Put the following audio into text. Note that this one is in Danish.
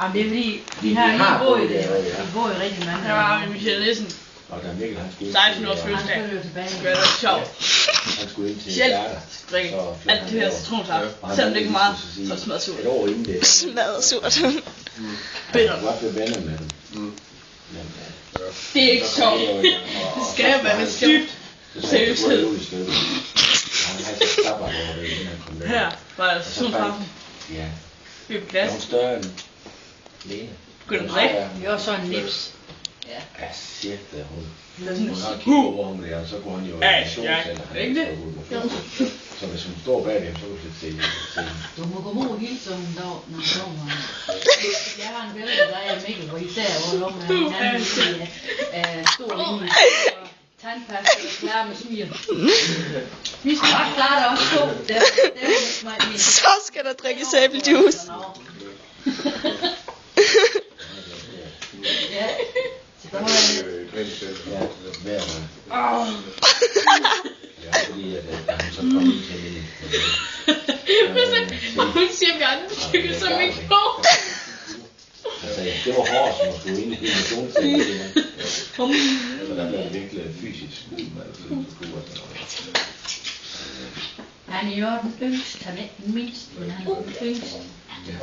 Jamen det er fordi, vi har lige boet det, vi bor i rigtig mange. Her har vi Michael Nissen. 16 års fødselsdag. Det er sjovt. Sjælt drikke alt det her citronsaft. Selvom det ikke er meget, så er det smadret surt. Smadret surt. Bitter. Det er ikke sjovt. Det skal være med dybt seriøshed. Her var der citronsaft. Vi er på glas. Begynder at drikke. Vi har sådan en nips. Ja, shit, hun har kigget over om det, og så kunne han jo i solcellen. Så hvis hun står bag dem, så kunne hun se. Du må gå mod hele sådan en dag, når hun kommer. Jeg har en billede, der er Mikkel, hvor især hvor hun er en anden stor linje. Tandpasta og klar med smir. Vi skal bare klare det også to. Så skal der drikkes æblejuice. Ja. Så der må jeg... Ja, fordi at hun så kom ind til hende. Og hun siger, at vi andre tykker som ikke går. Altså, det var hårdt, som at skulle ind i emotionscellen. Så der blev det virkelig fysisk. Han er jo den yngste, han er ikke den mindste, men han er den yngste. Ja.